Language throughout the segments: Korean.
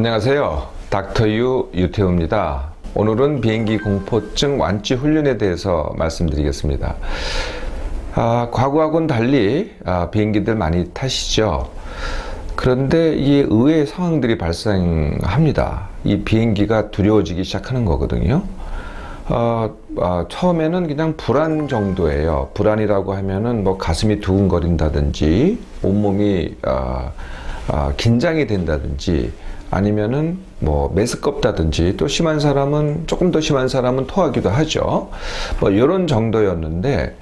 안녕하세요. 닥터유 유태우입니다. 오늘은 비행기 공포증 완치 훈련에 대해서 말씀드리겠습니다. 과거하고는 달리 비행기들 많이 타시죠. 그런데 이 의외의 상황들이 발생합니다. 이 비행기가 두려워지기 시작하는 거거든요. 처음에는 그냥 불안 정도예요. 불안이라고 하면은 뭐 가슴이 두근거린다든지 온몸이 긴장이 된다든지 아니면은 뭐 메스껍다든지 또 심한 사람은 조금 더 심한 사람은 토하기도 하죠. 뭐 이런 정도였는데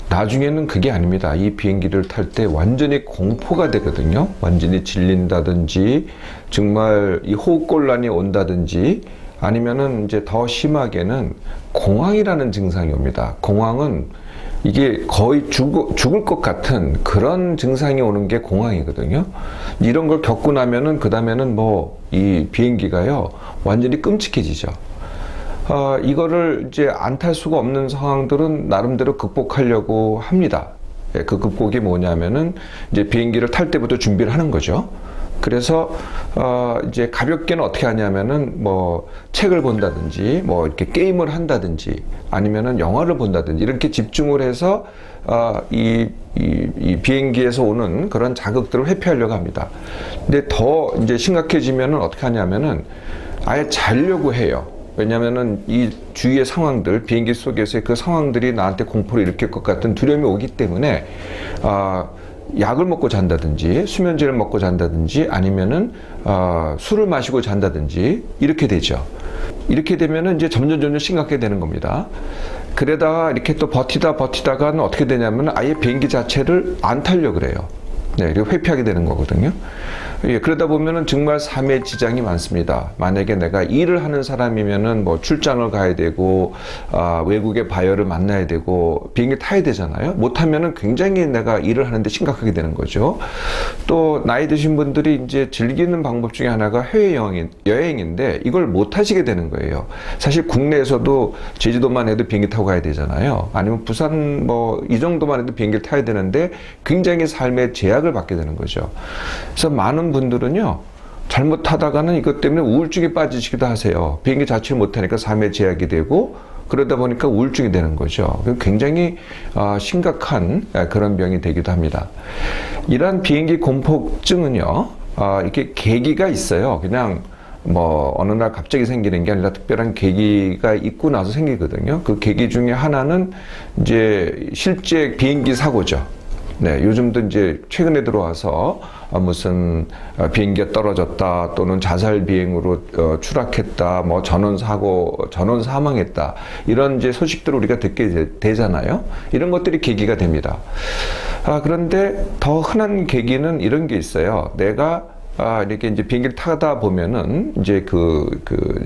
나중에는 그게 아닙니다. 이 비행기를 탈 때 완전히 공포가 되거든요. 완전히 질린다든지 정말 이 호흡곤란이 온다든지 아니면은 이제 더 심하게는 공황이라는 증상이 옵니다. 공황은 이게 거의 죽을 것 같은 그런 증상이 오는 게 공황이거든요. 이런 걸 겪고 나면은 그 다음에는 뭐 이 비행기가요 완전히 끔찍해지죠. 이거를 이제 안 탈 수가 없는 상황들은 나름대로 극복하려고 합니다. 그 극복이 뭐냐면은 이제 비행기를 탈 때부터 준비를 하는 거죠. 그래서 이제 가볍게는 어떻게 하냐면은 뭐 책을 본다든지 뭐 이렇게 게임을 한다든지 아니면은 영화를 본다든지 이렇게 집중을 해서 이 비행기에서 오는 그런 자극들을 회피하려고 합니다. 근데 더 이제 심각해지면은 어떻게 하냐면은 아예 자려고 해요. 왜냐면은 이 주위의 상황들, 비행기 속에서의 그 상황들이 나한테 공포를 일으킬 것 같은 두려움이 오기 때문에 약을 먹고 잔다든지 수면제를 먹고 잔다든지 아니면은 술을 마시고 잔다든지 이렇게 되죠. 이렇게 되면은 이제 점점 심각하게 되는 겁니다. 그러다가 이렇게 또 버티다가는 어떻게 되냐면 아예 비행기 자체를 안 타려고 그래요. 네, 이렇게 회피하게 되는 거거든요. 예, 그러다 보면은 정말 삶에 지장이 많습니다. 만약에 내가 일을 하는 사람이면은 뭐 출장을 가야 되고, 외국의 바이어를 만나야 되고, 비행기 타야 되잖아요. 못하면은 굉장히 내가 일을 하는데 심각하게 되는 거죠. 또, 나이 드신 분들이 이제 즐기는 방법 중에 하나가 여행인데, 이걸 못 하시게 되는 거예요. 사실 국내에서도 제주도만 해도 비행기 타고 가야 되잖아요. 아니면 부산 뭐, 이 정도만 해도 비행기를 타야 되는데, 굉장히 삶의 제약을 받게 되는 거죠. 그래서 많은 분들은요 잘못하다가는 이것 때문에 우울증에 빠지시기도 하세요. 비행기 자체를 못하니까 삶의 제약이 되고 그러다 보니까 우울증이 되는 거죠. 굉장히 심각한 그런 병이 되기도 합니다. 이러한 비행기 공포증은요 이렇게 계기가 있어요. 그냥 뭐 어느 날 갑자기 생기는 게 아니라 특별한 계기가 있고 나서 생기거든요. 그 계기 중에 하나는 이제 실제 비행기 사고죠. 네, 요즘도 이제 최근에 들어와서 무슨 비행기가 떨어졌다 또는 자살 비행으로 추락했다, 뭐 전원 사고, 전원 사망했다 이런 이제 소식들을 우리가 듣게 되잖아요. 이런 것들이 계기가 됩니다. 그런데 더 흔한 계기는 이런 게 있어요. 내가 이렇게 이제 비행기를 타다 보면은 이제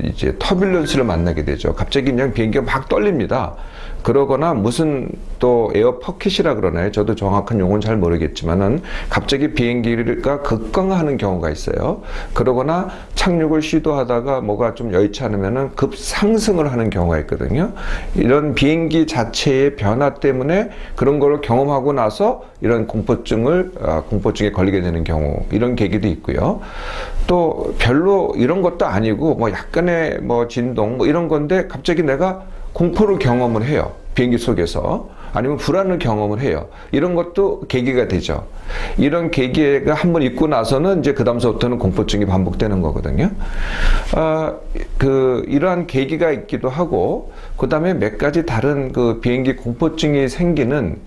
이제 터뷸런스를 만나게 되죠. 갑자기 그냥 비행기가 막 떨립니다. 그러거나 무슨 또 에어 퍼킷이라 그러나요? 저도 정확한 용어는 잘 모르겠지만은 갑자기 비행기가 급강하는 경우가 있어요. 그러거나 착륙을 시도하다가 뭐가 좀 여의치 않으면은 급상승을 하는 경우가 있거든요. 이런 비행기 자체의 변화 때문에 그런 걸 경험하고 나서 이런 공포증에 걸리게 되는 경우, 이런 계기도 있고요. 또 별로 이런 것도 아니고 뭐 약간의 뭐 진동 뭐 이런 건데 갑자기 내가 공포를 경험을 해요. 비행기 속에서. 아니면 불안을 경험을 해요. 이런 것도 계기가 되죠. 이런 계기가 한번 있고 나서는 이제 그 다음서부터는 공포증이 반복되는 거거든요. 이러한 계기가 있기도 하고, 그 다음에 몇 가지 다른 그 비행기 공포증이 생기는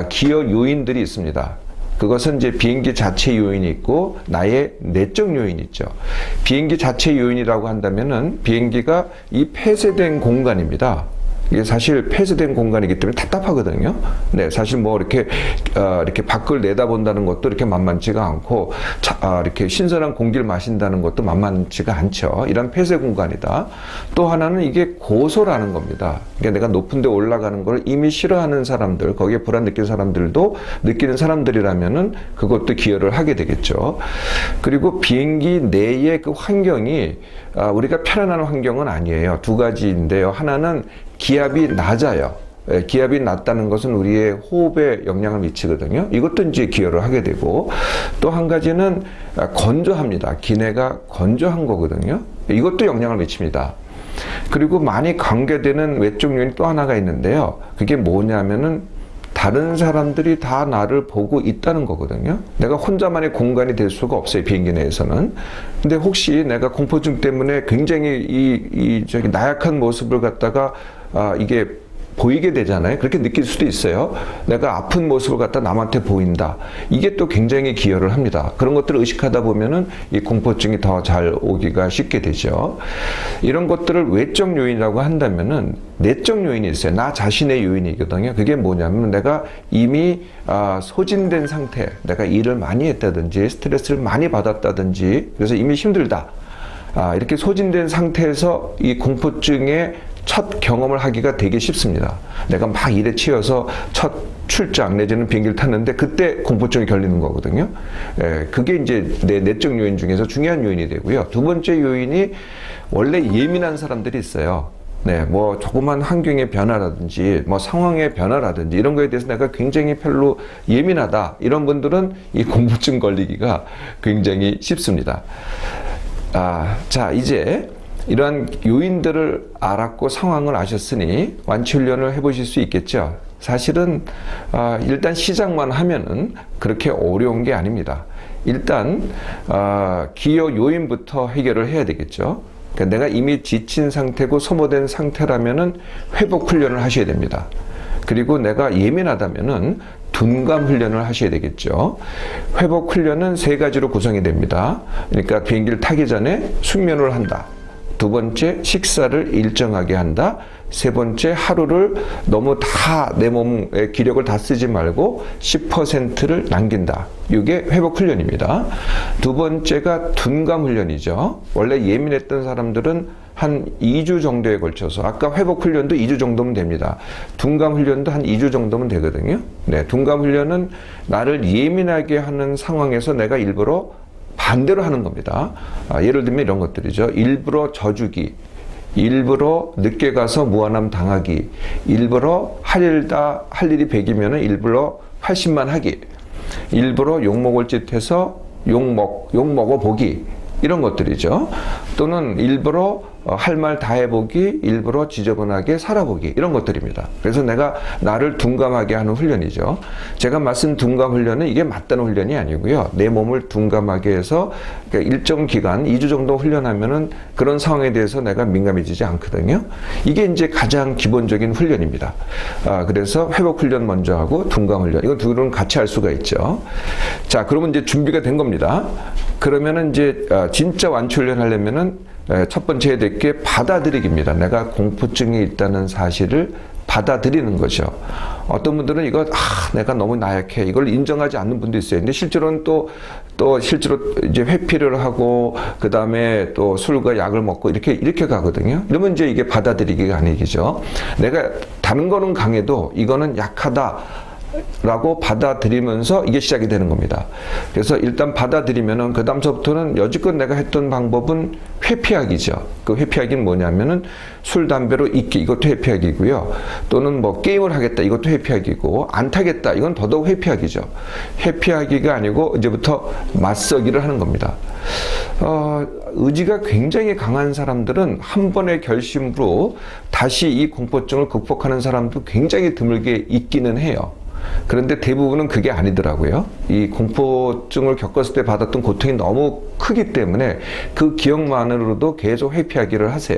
기여 요인들이 있습니다. 그것은 이제 비행기 자체 요인이 있고 나의 내적 요인이 있죠. 비행기 자체 요인이라고 한다면은 비행기가 이 폐쇄된 공간입니다. 이게 사실 폐쇄된 공간이기 때문에 답답하거든요. 네, 사실 뭐 이렇게 밖을 내다본다는 것도 이렇게 만만치가 않고, 이렇게 신선한 공기를 마신다는 것도 만만치가 않죠. 이런 폐쇄 공간이다. 또 하나는 이게 고소라는 겁니다. 그러니까 내가 높은 데 올라가는 걸 이미 싫어하는 사람들, 거기에 불안 느끼는 사람들도 느끼는 사람들이라면은 그것도 기여를 하게 되겠죠. 그리고 비행기 내의 그 환경이 우리가 편안한 환경은 아니에요. 두 가지인데요. 하나는 기압이 낮아요. 기압이 낮다는 것은 우리의 호흡에 영향을 미치거든요. 이것도 이제 기여를 하게 되고, 또 한 가지는 건조합니다. 기내가 건조한 거거든요. 이것도 영향을 미칩니다. 그리고 많이 관계되는 외적 요인 또 하나가 있는데요. 그게 뭐냐면은 다른 사람들이 다 나를 보고 있다는 거거든요. 내가 혼자만의 공간이 될 수가 없어요, 비행기 내에서는. 근데 혹시 내가 공포증 때문에 굉장히 저기 나약한 모습을 갖다가 이게 보이게 되잖아요. 그렇게 느낄 수도 있어요. 내가 아픈 모습을 갖다 남한테 보인다. 이게 또 굉장히 기여를 합니다. 그런 것들을 의식하다 보면은 이 공포증이 더 잘 오기가 쉽게 되죠. 이런 것들을 외적 요인이라고 한다면은 내적 요인이 있어요. 나 자신의 요인이거든요. 그게 뭐냐면 내가 이미 소진된 상태, 내가 일을 많이 했다든지 스트레스를 많이 받았다든지 그래서 이미 힘들다. 이렇게 소진된 상태에서 이 공포증의 첫 경험을 하기가 되게 쉽습니다. 내가 막 일에 치여서 첫 출장 내지는 비행기를 탔는데 그때 공포증이 걸리는 거거든요. 그게 이제 내 내적 요인 중에서 중요한 요인이 되고요. 두 번째 요인이 원래 예민한 사람들이 있어요. 네, 뭐 조그만 환경의 변화라든지 뭐 상황의 변화라든지 이런 거에 대해서 내가 굉장히 별로 예민하다. 이런 분들은 이 공포증 걸리기가 굉장히 쉽습니다. 자, 이제 이러한 요인들을 알았고 상황을 아셨으니 완치 훈련을 해보실 수 있겠죠. 사실은 일단 시작만 하면은 그렇게 어려운 게 아닙니다. 일단 기여 요인부터 해결을 해야 되겠죠. 그러니까 내가 이미 지친 상태고 소모된 상태라면은 회복 훈련을 하셔야 됩니다. 그리고 내가 예민하다면은 둔감 훈련을 하셔야 되겠죠. 회복 훈련은 세 가지로 구성이 됩니다. 그러니까 비행기를 타기 전에 숙면을 한다. 두 번째, 식사를 일정하게 한다. 세 번째, 하루를 너무 다 내 몸의 기력을 다 쓰지 말고 10%를 남긴다. 이게 회복 훈련입니다. 두 번째가 둔감 훈련이죠. 원래 예민했던 사람들은 한 2주 정도에 걸쳐서, 아까 회복 훈련도 2주 정도면 됩니다. 둔감 훈련도 한 2주 정도면 되거든요. 네, 둔감 훈련은 나를 예민하게 하는 상황에서 내가 일부러 반대로 하는 겁니다. 예를 들면 이런 것들이죠. 일부러 져주기, 일부러 늦게 가서 무안함 당하기, 일부러 할 일이 100이면 일부러 80만 하기, 일부러 욕먹을 짓 해서 욕먹어 보기, 이런 것들이죠. 또는 일부러 할 말 다 해보기, 일부러 지저분하게 살아보기, 이런 것들입니다. 그래서 내가 나를 둔감하게 하는 훈련이죠. 제가 말씀 둔감 훈련은 이게 맞다는 훈련이 아니고요. 내 몸을 둔감하게 해서 일정 기간, 2주 정도 훈련하면은 그런 상황에 대해서 내가 민감해지지 않거든요. 이게 이제 가장 기본적인 훈련입니다. 그래서 회복 훈련 먼저 하고 둔감 훈련, 이거 두 개는 같이 할 수가 있죠. 자, 그러면 이제 준비가 된 겁니다. 그러면은 이제 진짜 완치 훈련 하려면은 첫 번째 해야 될 게 받아들이기입니다. 내가 공포증이 있다는 사실을 받아들이는 거죠. 어떤 분들은 이거 내가 너무 나약해, 이걸 인정하지 않는 분도 있어요. 근데 실제로는 또 실제로 이제 회피를 하고 그 다음에 또 술과 약을 먹고 이렇게 가거든요. 이러면 이제 이게 받아들이기가 아니죠. 내가 다른 거는 강해도 이거는 약하다 라고 받아들이면서 이게 시작이 되는 겁니다. 그래서 일단 받아들이면은 그 다음서부터는 여지껏 내가 했던 방법은 회피하기죠. 그 회피하기는 뭐냐면은 술, 담배로 잊기, 이것도 회피하기고요. 또는 뭐 게임을 하겠다, 이것도 회피하기고, 안 타겠다, 이건 더더욱 회피하기죠. 회피하기가 아니고 이제부터 맞서기를 하는 겁니다. 의지가 굉장히 강한 사람들은 한 번의 결심으로 다시 이 공포증을 극복하는 사람도 굉장히 드물게 있기는 해요. 그런데 대부분은 그게 아니더라고요. 이 공포증을 겪었을 때 받았던 고통이 너무 크기 때문에 그 기억만으로도 계속 회피하기를 하세요.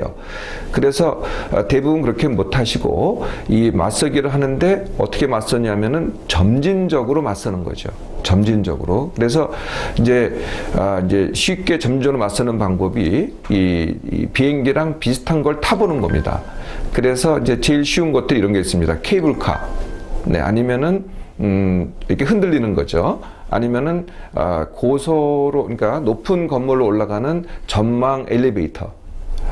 그래서 대부분 그렇게 못 하시고 이 맞서기를 하는데 어떻게 맞서냐면은 점진적으로 맞서는 거죠. 점진적으로. 그래서 이제 쉽게 점진적으로 맞서는 방법이 이 비행기랑 비슷한 걸 타보는 겁니다. 그래서 이제 제일 쉬운 것들이 이런 게 있습니다. 케이블카. 네, 아니면은 이렇게 흔들리는 거죠. 아니면은 고소로, 그러니까 높은 건물로 올라가는 전망 엘리베이터.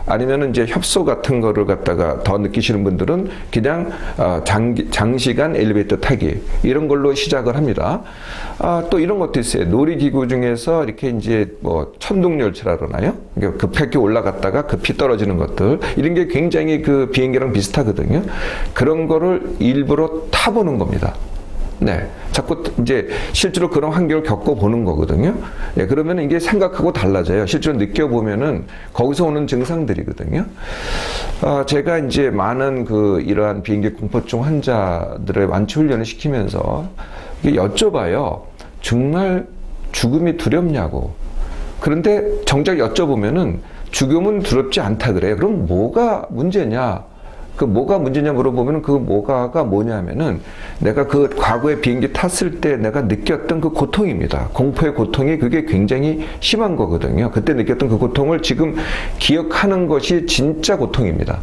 아니면은 이제 협소 같은 거를 갖다가 더 느끼시는 분들은 그냥 장시간 엘리베이터 타기 이런 걸로 시작을 합니다. 또 이런 것도 있어요. 놀이기구 중에서 이렇게 이제 뭐 천둥열차라 그러나요? 급하게 올라갔다가 급히 떨어지는 것들 이런 게 굉장히 그 비행기랑 비슷하거든요. 그런 거를 일부러 타보는 겁니다. 네. 자꾸 이제 실제로 그런 환경을 겪어보는 거거든요. 예, 그러면 이게 생각하고 달라져요. 실제로 느껴보면은 거기서 오는 증상들이거든요. 제가 이제 많은 이러한 비행기 공포증 환자들의 완치 훈련을 시키면서 이게 여쭤봐요. 정말 죽음이 두렵냐고. 그런데 정작 여쭤보면은 죽음은 두렵지 않다 그래요. 그럼 뭐가 문제냐? 그 뭐가 문제냐 물어보면 그 뭐가가 뭐냐면은 내가 그 과거에 비행기 탔을 때 내가 느꼈던 그 고통입니다. 공포의 고통이 그게 굉장히 심한 거거든요. 그때 느꼈던 그 고통을 지금 기억하는 것이 진짜 고통입니다.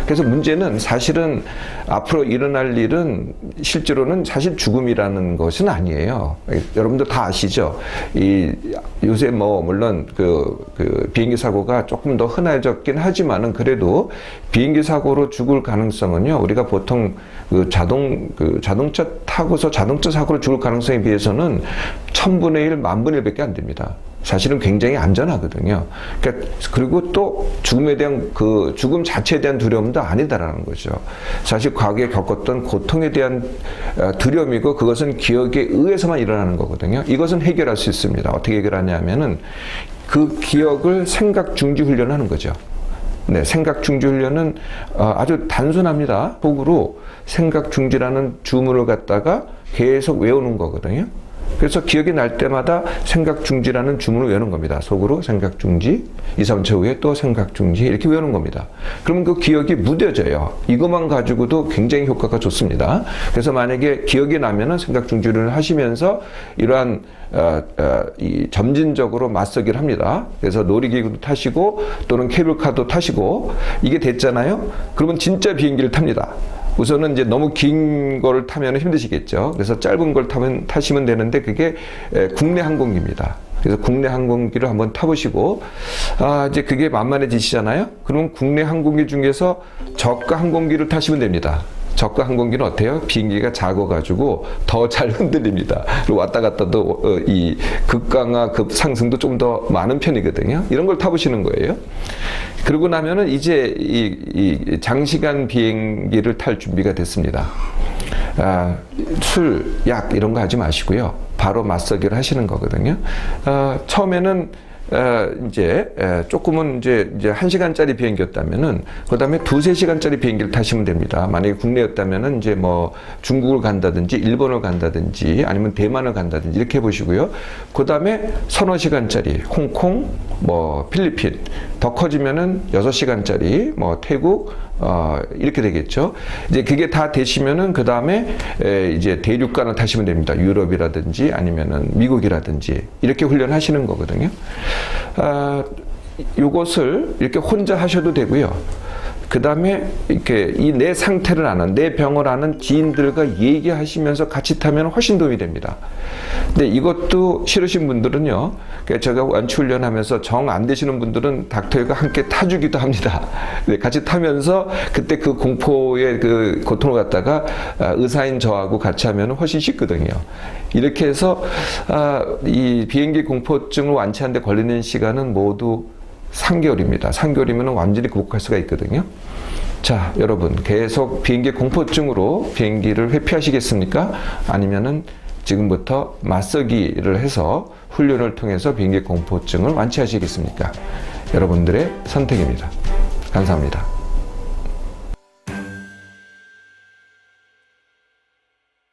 그래서 문제는 사실은 앞으로 일어날 일은 실제로는 사실 죽음이라는 것은 아니에요. 여러분들 다 아시죠? 요새 뭐 물론 그 비행기 사고가 조금 더 흔해졌긴 하지만은 그래도 비행기 사고로 죽을 가능성은요. 우리가 보통 자동차 타고서 자동차 사고로 죽을 가능성에 비해서는 1000분의 1, 10,000분의 1밖에 안 됩니다. 사실은 굉장히 안전하거든요. 그러니까 그리고 또 죽음에 대한 죽음 자체에 대한 두려움도 아니다라는 거죠. 사실 과거에 겪었던 고통에 대한 두려움이고 그것은 기억에 의해서만 일어나는 거거든요. 이것은 해결할 수 있습니다. 어떻게 해결하냐면은 그 기억을 생각 중지 훈련하는 거죠. 네, 생각 중지 훈련은 아주 단순합니다. 속으로 생각 중지라는 주문을 갖다가 계속 외우는 거거든요. 그래서 기억이 날 때마다 생각 중지라는 주문을 외우는 겁니다. 속으로 생각 중지, 2, 3초 후에 또 생각 중지 이렇게 외우는 겁니다. 그러면 그 기억이 무뎌져요. 이것만 가지고도 굉장히 효과가 좋습니다. 그래서 만약에 기억이 나면은 생각 중지를 하시면서 이러한 점진적으로 맞서기를 합니다. 그래서 놀이기구도 타시고 또는 케이블카도 타시고 이게 됐잖아요. 그러면 진짜 비행기를 탑니다. 우선은 이제 너무 긴 거를 타면 힘드시겠죠. 그래서 짧은 걸 타시면 되는데 그게 국내 항공기입니다. 그래서 국내 항공기를 한번 타보시고 이제 그게 만만해지시잖아요. 그러면 국내 항공기 중에서 저가 항공기를 타시면 됩니다. 저가 항공기는 어때요? 비행기가 작아가지고 더 잘 흔들립니다. 그리고 왔다 갔다도 이 급강하, 급상승도 좀 더 많은 편이거든요. 이런 걸 타보시는 거예요. 그러고 나면은 이제 이 장시간 비행기를 탈 준비가 됐습니다. 술, 약 이런 거 하지 마시고요. 바로 맞서기를 하시는 거거든요. 처음에는 이제 조금은 이제 1시간짜리 비행기였다면은 그 다음에 2-3시간짜리 비행기를 타시면 됩니다. 만약에 국내였다면은 이제 뭐 중국을 간다든지 일본을 간다든지 아니면 대만을 간다든지 이렇게 해보시고요. 그 다음에 3-4시간짜리 홍콩, 뭐 필리핀, 더 커지면은 6시간짜리 뭐 태국 이렇게 되겠죠. 이제 그게 다 되시면은 그 다음에 이제 대륙간을 타시면 됩니다. 유럽이라든지 아니면은 미국이라든지 이렇게 훈련하시는 거거든요. 요것을 이렇게 혼자 하셔도 되고요. 그 다음에 이렇게 내 상태를 아는, 내 병을 아는 지인들과 얘기하시면서 같이 타면 훨씬 도움이 됩니다. 근데 이것도 싫으신 분들은요, 제가 완치 훈련하면서 정 안 되시는 분들은 닥터가 함께 타주기도 합니다. 같이 타면서 그때 그 공포의 그 고통을 갖다가 의사인 저하고 같이 하면 훨씬 쉽거든요. 이렇게 해서 이 비행기 공포증을 완치하는 데 걸리는 시간은 모두 3개월입니다. 3개월이면 완전히 극복할 수가 있거든요. 자, 여러분 계속 비행기 공포증으로 비행기를 회피하시겠습니까? 아니면은 지금부터 맞서기를 해서 훈련을 통해서 비행기 공포증을 완치하시겠습니까? 여러분들의 선택입니다. 감사합니다.